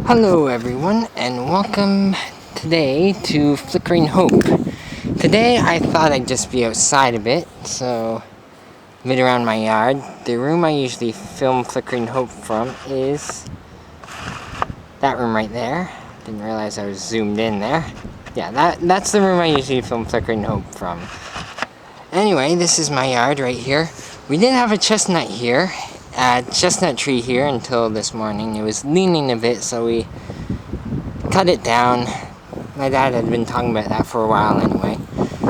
Hello everyone, and welcome today to Flickering Hope. Today I thought I'd just be outside a bit, so a bit around my yard. The room I usually film Flickering Hope from is that room right there. Didn't realize I was zoomed in there. Yeah, that's the room I usually film Flickering Hope from. Anyway, this is my yard right here. We didn't have a chestnut tree here until this morning. It was leaning a bit, so we cut it down. My dad had been talking about that for a while anyway.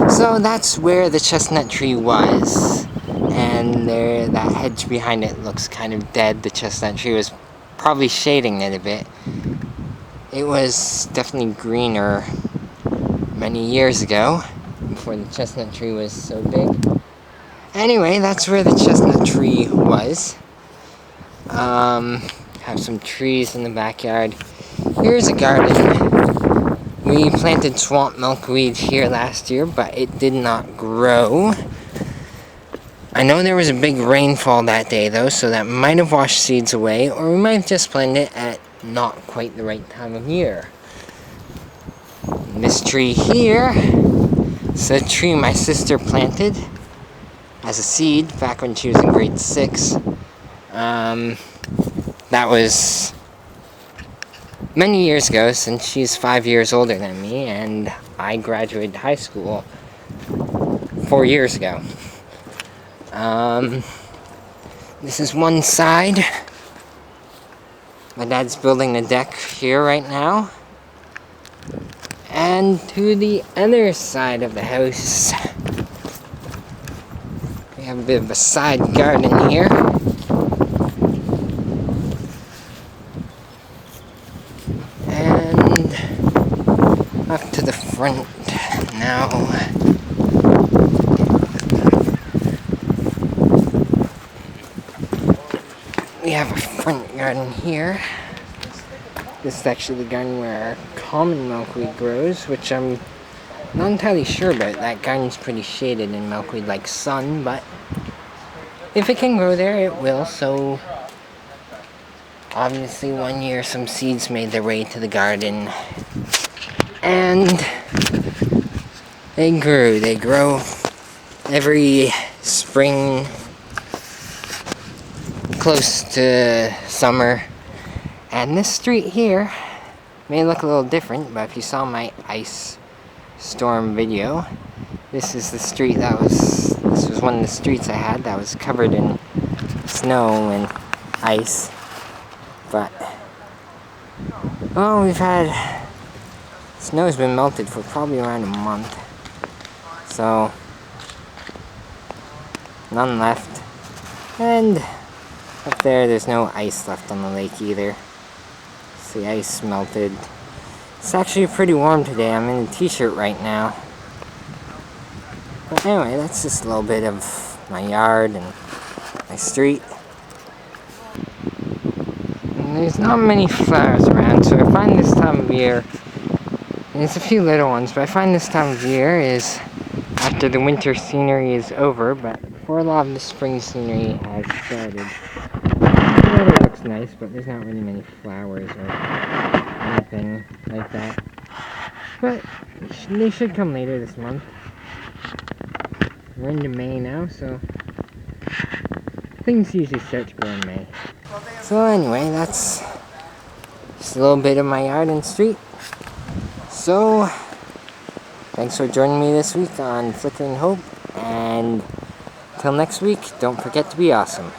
So that's where the chestnut tree was. And there, that hedge behind it looks kind of dead. The chestnut tree was probably shading it a bit. It was definitely greener many years ago, before the chestnut tree was so big. Anyway, that's where the chestnut tree was. Have some trees in the backyard. Here's a garden. We planted swamp milkweed here last year, but it did not grow. I know there was a big rainfall that day though, so that might have washed seeds away, or we might have just planted it at not quite the right time of year. This tree here is a tree my sister planted as a seed back when she was in grade 6. That was many years ago, since she's 5 years older than me, and I graduated high school 4 years ago. This is one side. My dad's building a deck here right now. And to the other side of the house, we have a bit of a side garden here. And up to the front now. We have a front garden here. This is actually the garden where our common milkweed grows, which I'm not entirely sure about. That garden's pretty shaded and milkweed likes sun, but if it can grow there, it will. So obviously one year some seeds made their way to the garden, and they grew. They grow every spring, close to summer. And this street here may look a little different, but if you saw my ice storm video, this is the street this was one of the streets I had that was covered in snow and ice. But, well, snow's been melted for probably around a month. So, none left. And up there's no ice left on the lake either. The ice melted. It's actually pretty warm today. I'm in a t-shirt right now. But anyway, that's just a little bit of my yard and my street. And there's not many flowers around, so I find this time of year, and there's a few little ones, but I find this time of year is after the winter scenery is over, but before a lot of the spring scenery has started. The weather looks nice, but there's not really many flowers or anything like that. But they should come later this month. We're into May now, so things usually start to grow in May. So anyway, that's just a little bit of my yard and street. So, thanks for joining me this week on Flickering Hope, and till next week, don't forget to be awesome.